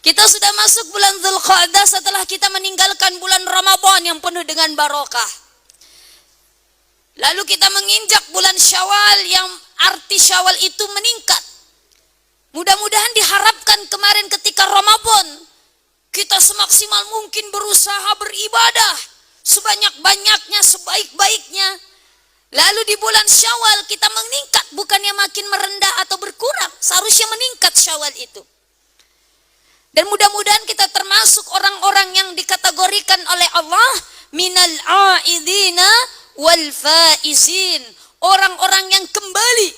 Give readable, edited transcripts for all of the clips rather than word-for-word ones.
Kita sudah masuk bulan Dzulqa'dah setelah kita meninggalkan bulan Ramadan yang penuh dengan barokah. Lalu kita menginjak bulan Syawal yang arti Syawal itu meningkat. Mudah-mudahan diharapkan kemarin ketika Ramadan kita semaksimal mungkin berusaha beribadah sebanyak-banyaknya, sebaik-baiknya. Lalu di bulan Syawal kita meningkat, bukannya makin merendah atau berkurang. Seharusnya meningkat Syawal itu. Dan mudah-mudahan kita termasuk orang-orang yang dikategorikan oleh Allah minal aidina wal faizin, orang-orang yang kembali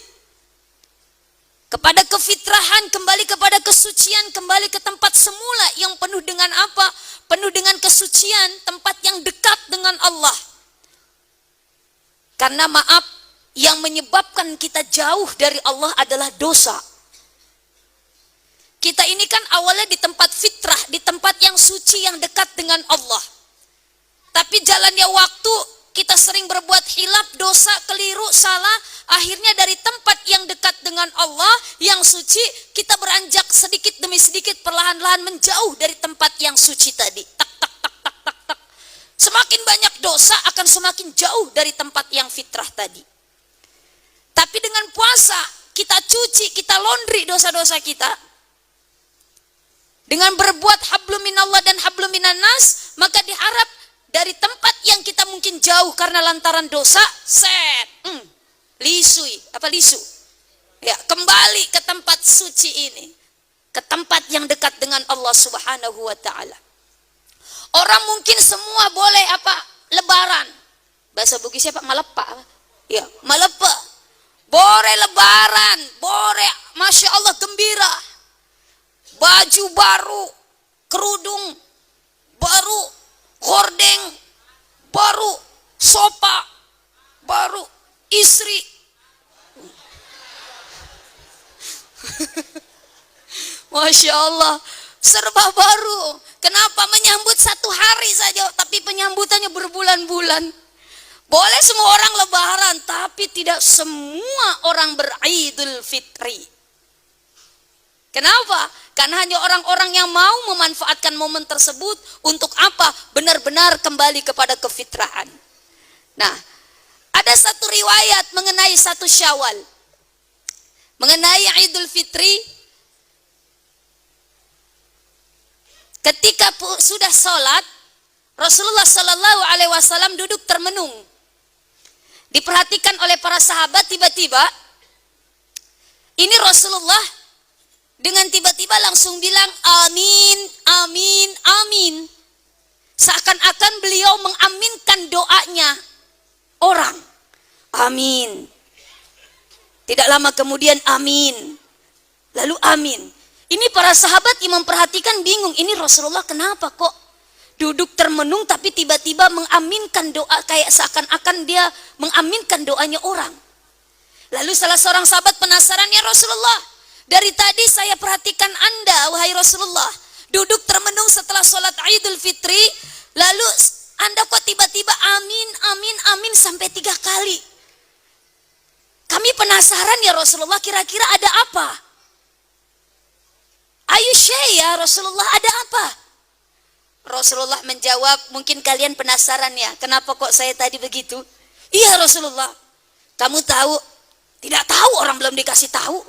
kepada kefitrahan, kembali kepada kesucian, kembali ke tempat semula yang penuh dengan apa? Penuh dengan kesucian, tempat yang dekat dengan Allah. Karena maaf, yang menyebabkan kita jauh dari Allah adalah dosa. Kita ini kan awalnya di tempat fitrah, di tempat yang suci, yang dekat dengan Allah. Tapi jalannya waktu, kita sering berbuat hilaf, dosa, keliru, salah. Akhirnya dari tempat yang dekat dengan Allah, yang suci, kita beranjak sedikit demi sedikit, perlahan-lahan menjauh dari tempat yang suci tadi. Tak, tak, tak, tak, tak, tak. Semakin banyak dosa akan semakin jauh dari tempat yang fitrah tadi. Tapi dengan puasa, kita cuci, kita laundry dosa-dosa kita. Dengan berbuat hablum minallah dan hablum minannas, maka diharap dari tempat yang kita mungkin jauh karena lantaran dosa, lisu, ya, kembali ke tempat suci ini, ke tempat yang dekat dengan Allah Subhanahu wa Ta'ala. Orang mungkin semua boleh lebaran, bahasa Bugisnya malepa, ya, malepa, boleh lebaran, boleh, masya Allah gembira, baju baru, kerudung baru, gordeng baru, sopa baru, istri masya Allah serba baru. Kenapa menyambut satu hari saja, tapi penyambutannya berbulan-bulan? Boleh semua orang lebaran, tapi tidak semua orang beridul fitri. Kenapa? Karena hanya orang-orang yang mau memanfaatkan momen tersebut untuk apa? Benar-benar kembali kepada kefitrahan. Nah, ada satu riwayat mengenai satu Syawal, mengenai Idul Fitri. Ketika sudah sholat, Rasulullah Sallallahu Alaihi Wasallam duduk termenung. Diperhatikan oleh para sahabat, tiba-tiba ini Rasulullah dengan tiba-tiba langsung bilang amin, amin, amin. Seakan-akan beliau mengaminkan doanya orang. Amin. Tidak lama kemudian amin. Lalu amin. Ini para sahabat yang memperhatikan bingung. Ini Rasulullah kenapa kok duduk termenung tapi tiba-tiba mengaminkan doa, kayak seakan-akan dia mengaminkan doanya orang. Lalu salah seorang sahabat penasaran, ya Rasulullah, dari tadi saya perhatikan Anda, wahai Rasulullah, duduk termenung setelah sholat Idul Fitri, lalu Anda kok tiba-tiba amin, amin, amin sampai 3 kali. Kami penasaran ya Rasulullah, kira-kira ada apa? Ya Rasulullah, ada apa? Rasulullah menjawab, mungkin kalian penasaran ya, kenapa kok saya tadi begitu? Iya Rasulullah, kamu tahu? Tidak tahu, orang belum dikasih tahu.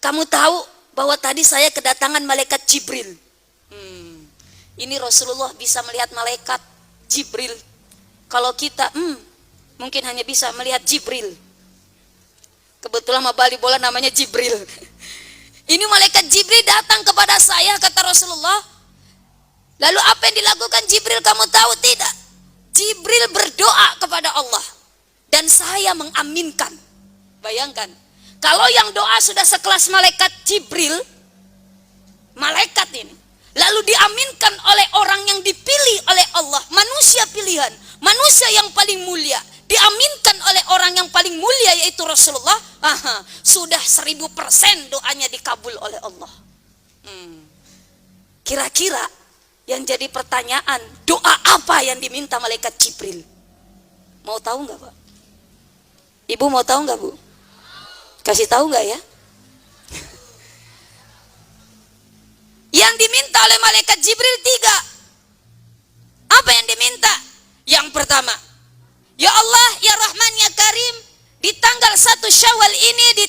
Kamu tahu bahwa tadi saya kedatangan malaikat Jibril. Ini Rasulullah bisa melihat malaikat Jibril. Kalau kita mungkin hanya bisa melihat Jibril. Kebetulan sama Bali bola namanya Jibril. Ini malaikat Jibril datang kepada saya, kata Rasulullah. Lalu apa yang dilakukan Jibril kamu tahu tidak? Jibril berdoa kepada Allah dan saya mengaminkan. Bayangkan, kalau yang doa sudah sekelas malaikat Jibril, malaikat ini, lalu diaminkan oleh orang yang dipilih oleh Allah, manusia pilihan, manusia yang paling mulia, diaminkan oleh orang yang paling mulia yaitu Rasulullah, sudah 1000% doanya dikabul oleh Allah. Kira-kira yang jadi pertanyaan, doa apa yang diminta malaikat Jibril? Mau tahu nggak Pak? Ibu mau tahu nggak Bu? Kasih tahu nggak ya? Yang diminta oleh malaikat Jibril 3. Apa yang diminta? Yang pertama, ya Allah, ya Rahman, ya Karim, di tanggal 1 Syawal ini, di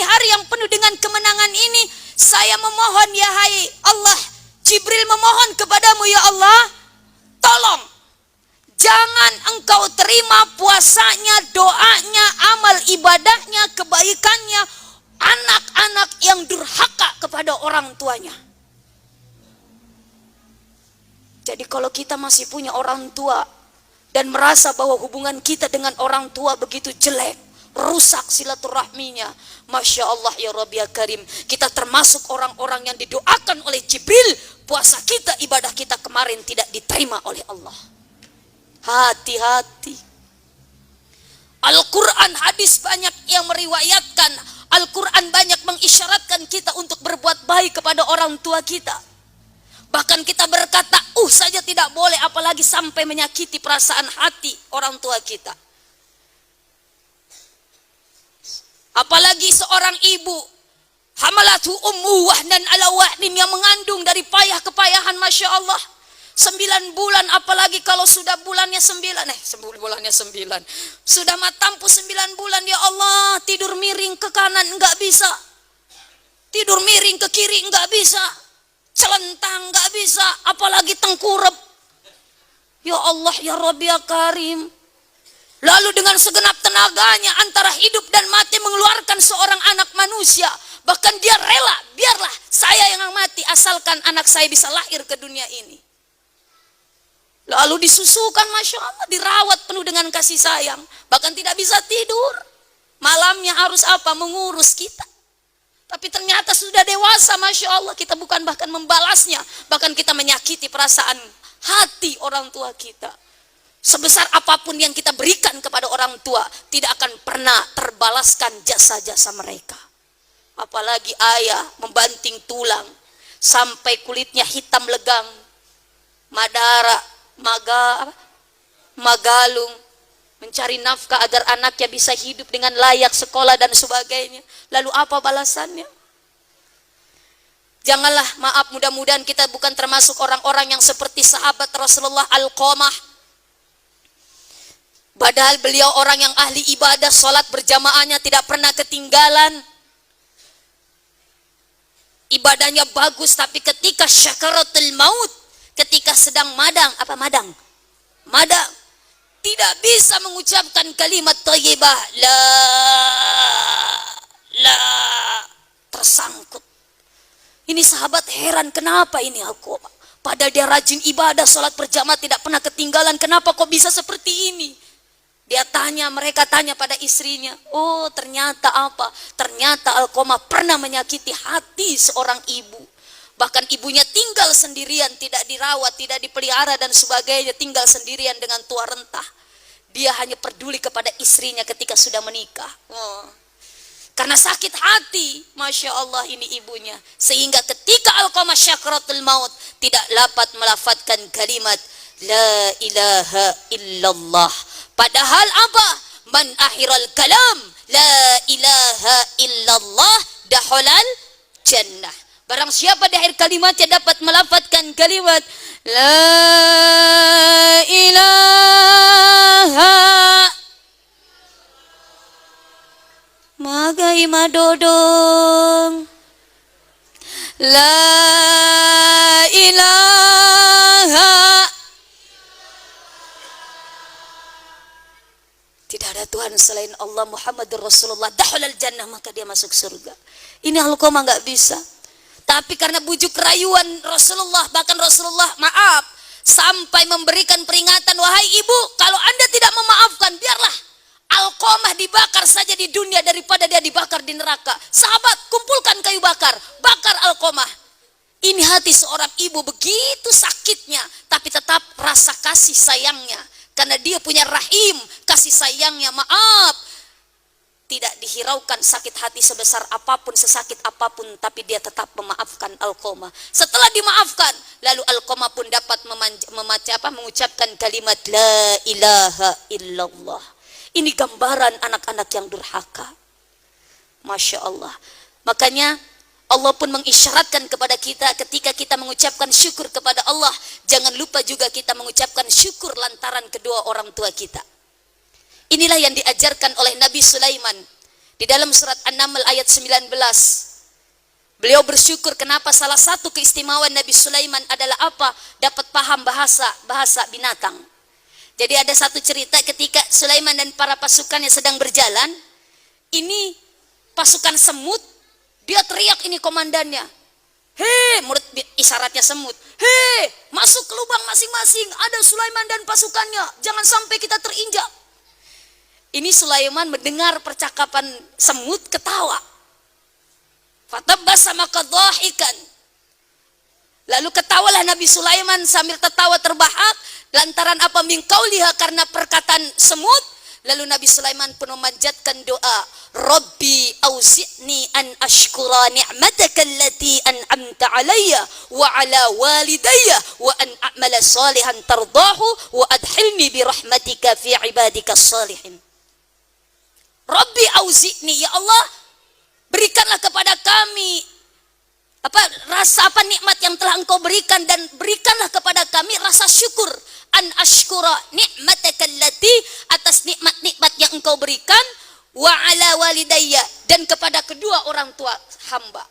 hari yang penuh dengan kemenangan ini, saya memohon, ya hai Allah, Jibril memohon kepadamu, ya Allah, tolong jangan engkau terima puasanya, doanya, amal ibadahnya, kebaikannya anak-anak yang durhaka kepada orang tuanya. Jadi kalau kita masih punya orang tua dan merasa bahwa hubungan kita dengan orang tua begitu jelek, rusak silaturahminya, Masya Allah ya Rabbi ya Karim, kita termasuk orang-orang yang didoakan oleh Jibril, puasa kita, ibadah kita kemarin tidak diterima oleh Allah. Hati-hati. Al-Quran, hadis banyak yang meriwayatkan, Al-Quran banyak mengisyaratkan kita untuk berbuat baik kepada orang tua kita. Bahkan kita berkata, saja tidak boleh, apalagi sampai menyakiti perasaan hati orang tua kita. Apalagi seorang ibu, hamalatu ummu wahnan ala wahnin, yang mengandung dari payah kepayahan, Masya Allah. 9 bulan, apalagi kalau sudah bulannya 9, sudah matampu 9 bulan, ya Allah, tidur miring ke kanan enggak bisa, tidur miring ke kiri enggak bisa, celentang enggak bisa, apalagi tengkurap. Ya Allah ya Rabbi ya Karim. Lalu dengan segenap tenaganya antara hidup dan mati mengeluarkan seorang anak manusia. Bahkan dia rela, biarlah saya yang mati asalkan anak saya bisa lahir ke dunia ini. Lalu disusukan, Masya Allah, dirawat penuh dengan kasih sayang. Bahkan tidak bisa tidur. Malamnya harus apa? Mengurus kita. Tapi ternyata sudah dewasa, Masya Allah, kita bukan bahkan membalasnya. Bahkan kita menyakiti perasaan hati orang tua kita. Sebesar apapun yang kita berikan kepada orang tua, tidak akan pernah terbalaskan jasa-jasa mereka. Apalagi ayah membanting tulang sampai kulitnya hitam legang, magalung, mencari nafkah agar anaknya bisa hidup dengan layak, sekolah dan sebagainya. Lalu apa balasannya? Janganlah, maaf, mudah-mudahan kita bukan termasuk orang-orang yang seperti sahabat Rasulullah Alqamah. Padahal beliau orang yang ahli ibadah, sholat berjamaahnya tidak pernah ketinggalan. Ibadahnya bagus, tapi ketika syakaratul maut, ketika sedang madang, tidak bisa mengucapkan kalimat thayyibah, la, tersangkut. Ini sahabat heran, kenapa ini aku? Padahal dia rajin ibadah, sholat berjamaah tidak pernah ketinggalan, kenapa kok bisa seperti ini? Mereka tanya pada istrinya, ternyata apa? Ternyata Alqamah pernah menyakiti hati seorang ibu. Bahkan ibunya tinggal sendirian, tidak dirawat, tidak dipelihara dan sebagainya, tinggal sendirian dengan tua renta. Dia hanya peduli kepada istrinya ketika sudah menikah. Karena sakit hati, Masya Allah ini ibunya. Sehingga ketika Alqamah syakaratul maut, tidak dapat melafadzkan kalimat la ilaha illallah. Padahal apa? Man akhiral kalam la ilaha illallah dakhulal jannah. Barang siapa di akhir kalimatnya dapat melafadzkan kalimat la ilaha, magai madodong, la ilaha, tidak ada Tuhan selain Allah, Muhammadur Rasulullah, dakhulal jannah, maka dia masuk surga. Ini Alqamah nggak bisa. Tapi karena bujuk rayuan Rasulullah, bahkan Rasulullah sampai memberikan peringatan, wahai ibu, kalau Anda tidak memaafkan, biarlah Alqamah dibakar saja di dunia daripada dia dibakar di neraka. Sahabat, kumpulkan kayu bakar, bakar Alqamah. Ini hati seorang ibu begitu sakitnya, tapi tetap rasa kasih sayangnya. Karena dia punya rahim, kasih sayangnya, tidak dihiraukan sakit hati sebesar apapun, sesakit apapun, tapi dia tetap memaafkan Alqamah. Setelah dimaafkan, lalu Alqamah pun dapat mengucapkan kalimat la ilaha illallah. Ini gambaran anak-anak yang durhaka. Masya Allah. Makanya Allah pun mengisyaratkan kepada kita ketika kita mengucapkan mengucapkan syukur kepada Allah, jangan lupa juga kita mengucapkan syukur lantaran kedua orang tua kita. Inilah yang diajarkan oleh Nabi Sulaiman di dalam surat An-Naml ayat 19. Beliau bersyukur kenapa salah satu keistimewaan Nabi Sulaiman adalah apa? Dapat paham bahasa binatang. Jadi ada satu cerita ketika Sulaiman dan para pasukannya sedang berjalan, ini pasukan semut, dia teriak ini komandannya. Hei, menurut isyaratnya semut. Hei, masuk ke lubang masing-masing, ada Sulaiman dan pasukannya, jangan sampai kita terinjak. Ini Sulaiman mendengar percakapan semut, ketawa. Fatabassama kadhahikan. Lalu ketawalah Nabi Sulaiman sambil tertawa terbahak lantaran apa min qauliha, karena perkataan semut. Lalu Nabi Sulaiman pun memanjatkan doa, Rabbi auzi'ni an ashkura ni'mataka allati an'amta alayya wa ala walidayya wa an a'mala salihan tardahu wa adkhilni bi rahmatika fi ibadika salihin. Rabbi auzi'ni, ya Allah, berikanlah kepada kami rasa nikmat yang telah Engkau berikan, dan berikanlah kepada kami rasa syukur, an ashkura ni'mataka allati, atas nikmat-nikmat yang Engkau berikan, wa ala walidayya, dan kepada kedua orang tua hamba.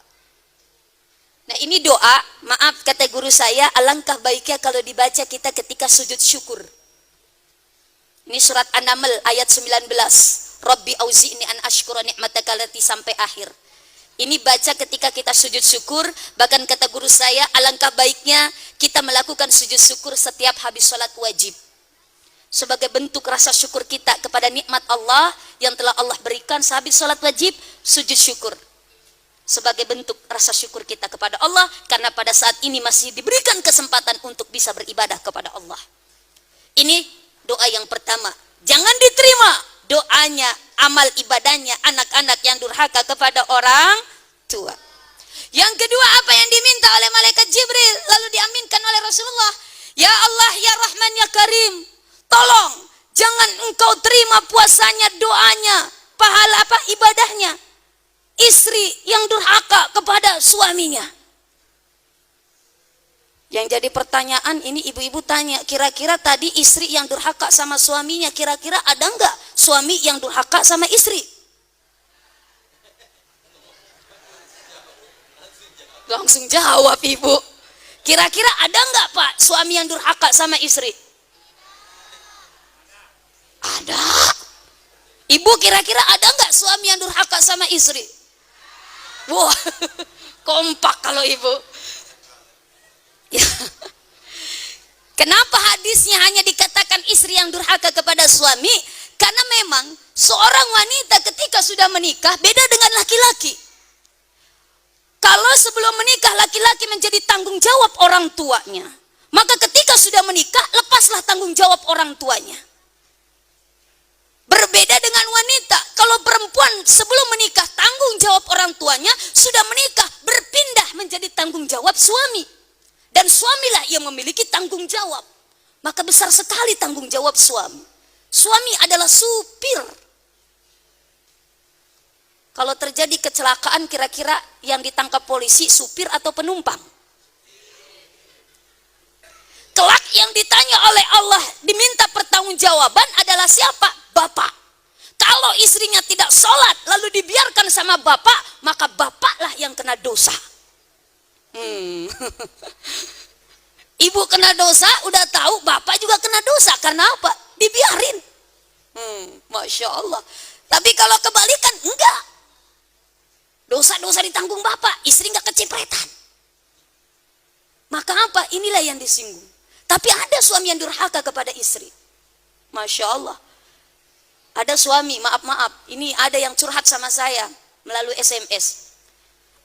Nah, ini doa, maaf kata guru saya, alangkah baiknya kalau dibaca kita ketika sujud syukur. Ini surat An-Naml ayat 19. Rabbi auzi'ni an ashkura ni'mataka allati sampai akhir. Ini baca ketika kita sujud syukur. Bahkan kata guru saya, alangkah baiknya kita melakukan sujud syukur setiap habis sholat wajib, sebagai bentuk rasa syukur kita kepada nikmat Allah yang telah Allah berikan. Sehabis sholat wajib, sujud syukur sebagai bentuk rasa syukur kita kepada Allah, karena pada saat ini masih diberikan kesempatan untuk bisa beribadah kepada Allah. Ini doa yang pertama. Jangan diterima doanya, amal ibadahnya anak-anak yang durhaka kepada orang tua. Yang kedua, apa yang diminta oleh malaikat Jibril lalu diaminkan oleh Rasulullah, ya Allah, ya Rahman, ya Karim, tolong jangan Engkau terima puasanya, doanya, pahala ibadahnya istri yang durhaka kepada suaminya. Yang jadi pertanyaan ini, ibu-ibu tanya, kira-kira tadi istri yang durhaka sama suaminya, kira-kira ada enggak suami yang durhaka sama istri? Langsung jawab ibu. Kira-kira ada enggak Pak suami yang durhaka sama istri? Ada. Ibu, kira-kira ada enggak suami yang durhaka sama istri? Wah, kompak kalau ibu. Ya. Kenapa hadisnya hanya dikatakan istri yang durhaka kepada suami? Karena memang seorang wanita ketika sudah menikah beda dengan laki-laki. Kalau sebelum menikah laki-laki menjadi tanggung jawab orang tuanya, maka ketika sudah menikah lepaslah tanggung jawab orang tuanya. Berbeda dengan wanita, kalau perempuan sebelum menikah tanggung jawab orang tuanya, sudah menikah berpindah menjadi tanggung jawab suami. Dan suamilah yang memiliki tanggung jawab. Maka besar sekali tanggung jawab suami. Suami adalah supir. Kalau terjadi kecelakaan, kira-kira yang ditangkap polisi supir atau penumpang? Kelak yang ditanya oleh Allah, diminta pertanggungjawaban adalah siapa? Bapak. Kalau istrinya tidak sholat lalu dibiarkan sama bapak, maka bapaklah yang kena dosa. Ibu kena dosa, udah tahu bapak juga kena dosa. Karena apa? Dibiarin. Masya Allah. Tapi kalau kebalikan, enggak. Dosa-dosa ditanggung bapak, istri enggak kecipretan. Maka apa? Inilah yang disinggung. Tapi ada suami yang durhaka kepada istri. Masya Allah. Ada suami, maaf, ini ada yang curhat sama saya melalui SMS.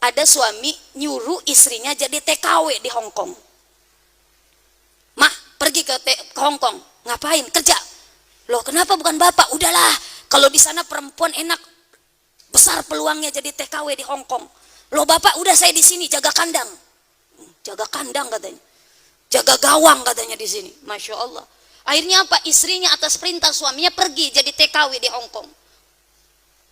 Ada suami nyuruh istrinya jadi TKW di Hong Kong. Mah, pergi ke Hong Kong. Ngapain? Kerja. Loh, kenapa bukan bapak? Udahlah, kalau di sana perempuan enak, besar peluangnya jadi TKW di Hong Kong. Loh bapak, udah saya di sini jaga kandang. Jaga kandang katanya. Jaga gawang katanya di sini. Masya Allah. Akhirnya apa? Istrinya atas perintah suaminya pergi jadi TKW di Hong Kong.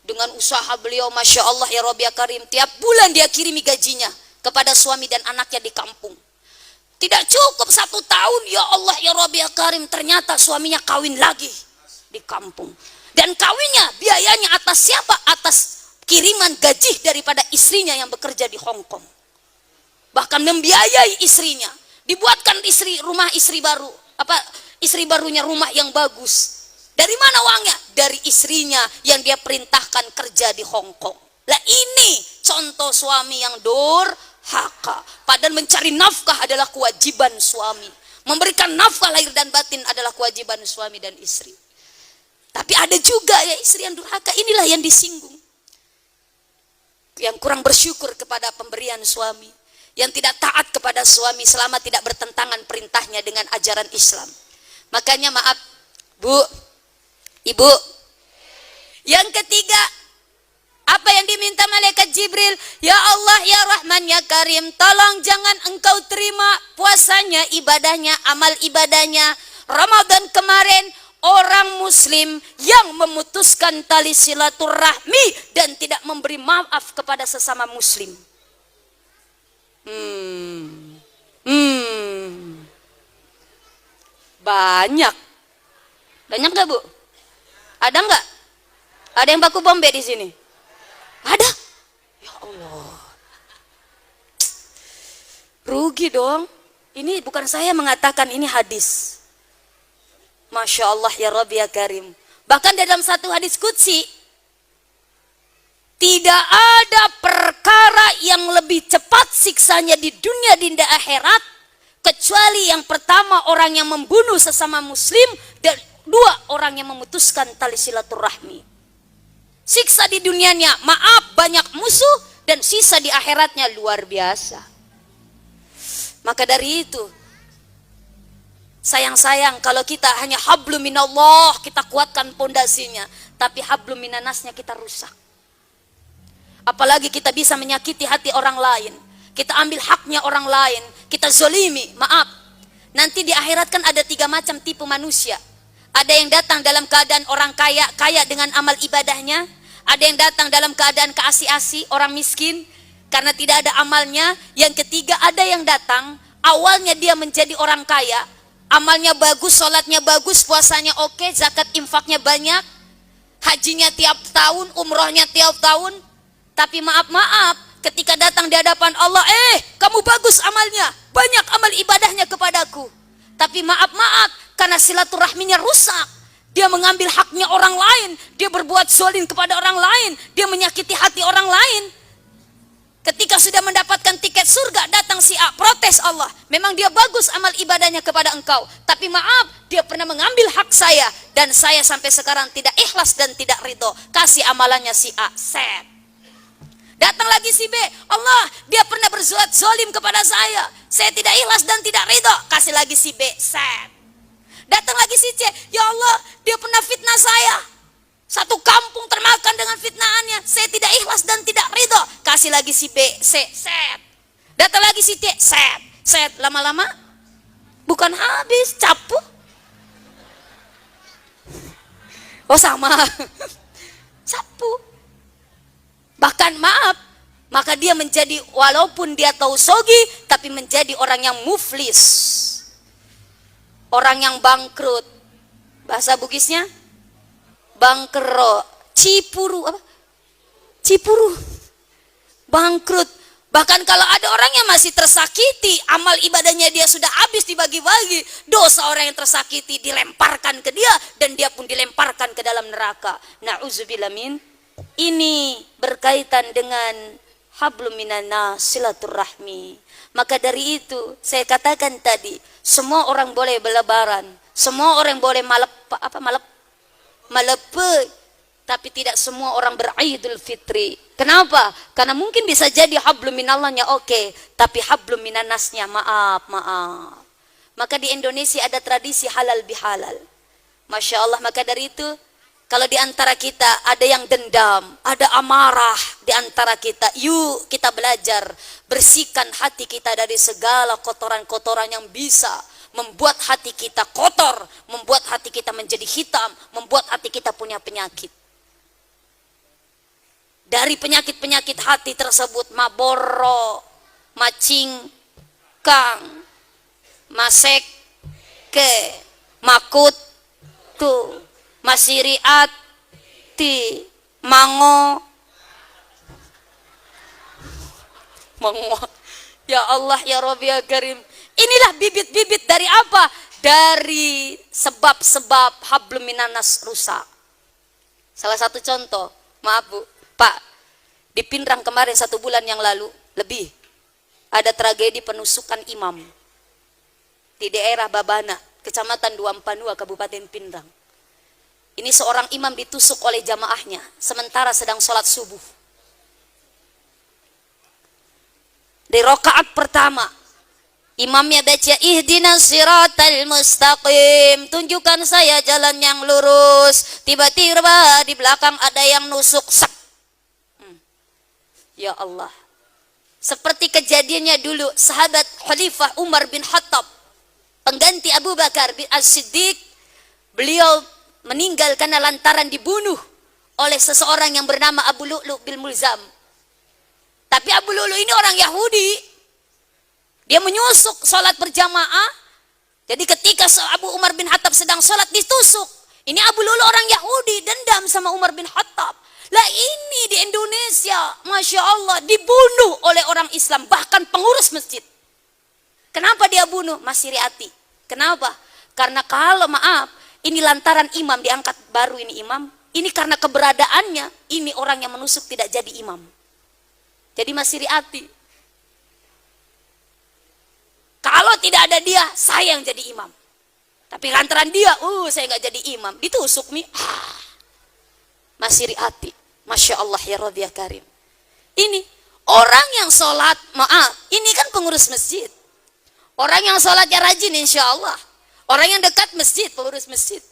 Dengan usaha beliau, Masya Allah, ya Rabbi ya Karim, tiap bulan dia kirimi gajinya kepada suami dan anaknya di kampung. Tidak cukup 1 tahun, ya Allah ya Rabbi ya Karim, ternyata suaminya kawin lagi di kampung. Dan kawinnya biayanya atas siapa? Atas kiriman gaji daripada istrinya yang bekerja di Hong Kong. Bahkan membiayai istrinya. Dibuatkan rumah istri baru. Istri barunya rumah yang bagus. Dari mana uangnya? Dari istrinya yang dia perintahkan kerja di Hong Kong. Lah ini contoh suami yang durhaka. Padahal mencari nafkah adalah kewajiban suami. Memberikan nafkah lahir dan batin adalah kewajiban suami dan istri. Tapi ada juga ya istri yang durhaka, inilah yang disinggung. Yang kurang bersyukur kepada pemberian suami. Yang tidak taat kepada suami selama tidak bertentangan perintahnya dengan ajaran Islam. Makanya maaf, Bu, Ibu. Yang ketiga, apa yang diminta malaikat Jibril? Ya Allah, ya Rahman, ya Karim, tolong jangan engkau terima puasanya, ibadahnya, amal ibadahnya Ramadan kemarin orang muslim yang memutuskan tali silaturahmi dan tidak memberi maaf kepada sesama muslim. Banyak gak, Bu? Ada nggak? Ada yang baku bombe di sini? Ada? Ya Allah, rugi dong. Ini bukan saya mengatakan, ini hadis. Masya Allah ya Rabbi ya Karim. Bahkan dalam satu hadis qudsi, tidak ada perkara yang lebih cepat siksanya di dunia dan di akhirat kecuali yang pertama orang yang membunuh sesama muslim dan 2 orang yang memutuskan tali silaturahmi. Siksa di dunianya maaf banyak musuh dan sisa di akhiratnya luar biasa. Maka dari itu sayang-sayang kalau kita hanya hablum minallah, kita kuatkan pondasinya, tapi hablum minanasnya kita rusak. Apalagi kita bisa menyakiti hati orang lain, kita ambil haknya orang lain, kita zolimi, maaf. Nanti di akhirat kan ada 3 macam tipe manusia. Ada yang datang dalam keadaan orang kaya, kaya dengan amal ibadahnya. Ada yang datang dalam keadaan keasi-asi, orang miskin, karena tidak ada amalnya. Yang ketiga, ada yang datang, awalnya dia menjadi orang kaya, amalnya bagus, sholatnya bagus, puasanya oke, zakat infaknya banyak, hajinya tiap tahun, umrohnya tiap tahun. Tapi maaf, ketika datang di hadapan Allah, kamu bagus amalnya, banyak amal ibadahnya kepadaku. Tapi maaf, karena silaturahminya rusak. Dia mengambil haknya orang lain, dia berbuat zalim kepada orang lain, dia menyakiti hati orang lain. Ketika sudah mendapatkan tiket surga, datang si A, protes Allah. Memang dia bagus amal ibadahnya kepada engkau, tapi maaf, dia pernah mengambil hak saya, dan saya sampai sekarang tidak ikhlas dan tidak ridho. Kasih amalannya si A, set. Datang lagi si B, Allah, dia pernah berbuat zalim kepada saya tidak ikhlas dan tidak ridho. Kasih lagi si B, set. Datang lagi si C, ya Allah, dia pernah fitnah saya. Satu kampung termakan dengan fitnahannya, saya tidak ikhlas dan tidak ridho. Kasih lagi si B, C, set. Datang lagi si D, set, set. Lama-lama bukan habis, capu. Oh sama, capu. Bahkan maaf, maka dia menjadi, walaupun dia tahu sogi, tapi menjadi orang yang muflis. Orang yang bangkrut. Bahasa Bugisnya bangkero, cipuru, apa? Cipuru, bangkrut. Bahkan kalau ada orang yang masih tersakiti, amal ibadahnya dia sudah habis dibagi-bagi, dosa orang yang tersakiti dilemparkan ke dia, dan dia pun dilemparkan ke dalam neraka. Na'udzubillah min. Ini berkaitan dengan hablum minanas, silaturahmi. Maka dari itu saya katakan tadi, semua orang boleh berlebaran, semua orang boleh malepe, tapi tidak semua orang beridul fitri. Kenapa? Karena mungkin bisa jadi hablum minallahnya oke, tapi hablum minanasnya maaf. Maka di Indonesia ada tradisi halal bihalal. Masya Allah. Maka dari itu, kalau di antara kita ada yang dendam, ada amarah di antara kita, yuk kita belajar bersihkan hati kita dari segala kotoran-kotoran yang bisa membuat hati kita kotor, membuat hati kita menjadi hitam, membuat hati kita punya penyakit. Dari penyakit-penyakit hati tersebut, maboro, macingkang, masek ke makut tu masiriat ti mango mango. Ya Allah ya Rabbi ya Karim. Inilah bibit-bibit dari apa? Dari sebab-sebab hablum minanas rusak. Salah satu contoh, maaf Bu, Pak, di Pindrang kemarin 1 bulan yang lalu lebih ada tragedi penusukan imam di daerah Babana, Kecamatan Duampanua, Kabupaten Pindrang. Ini seorang imam ditusuk oleh jamaahnya sementara sedang sholat subuh. Di rakaat pertama, imamnya baca ihdinas siratal mustaqim, tunjukkan saya jalan yang lurus. Tiba-tiba di belakang ada yang nusuk, sak. Ya Allah. Seperti kejadiannya dulu sahabat Khalifah Umar bin Khattab, pengganti Abu Bakar bin As-Siddiq, beliau meninggal karena lantaran dibunuh oleh seseorang yang bernama Abu Lu'lu' bil Mulzam. Tapi Abu Lu'lu' ini orang Yahudi. Dia menyusuk sholat berjamaah. Jadi ketika Abu Umar bin Khattab sedang sholat ditusuk. Ini Abu Lu'lu' orang Yahudi, dendam sama Umar bin Khattab. Lah ini di Indonesia, Masya Allah, dibunuh oleh orang Islam, bahkan pengurus masjid. Kenapa dia bunuh? Masiriati. Kenapa? Karena kalau maaf, ini lantaran imam diangkat baru ini imam. Ini karena keberadaannya, ini orang yang menusuk tidak jadi imam. Jadi masiriati. Kalau tidak ada dia, saya yang jadi imam. Tapi lantaran dia, saya nggak jadi imam. Ditusuk nih. Masiriati. Masya Allah ya Rabbi ya Karim. Ini orang yang sholat, maaf, ini kan pengurus masjid. Orang yang sholatnya rajin insya Allah. Orang yang dekat masjid, pengurus masjid.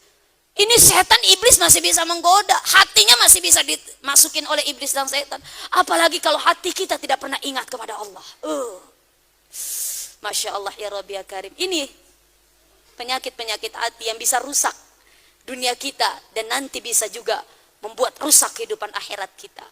Ini setan iblis masih bisa menggoda. Hatinya masih bisa dimasukin oleh iblis dan setan. Apalagi kalau hati kita tidak pernah ingat kepada Allah. Masya Allah ya Rabbi ya Karim. Ini penyakit-penyakit hati yang bisa rusak dunia kita. Dan nanti bisa juga membuat rusak kehidupan akhirat kita.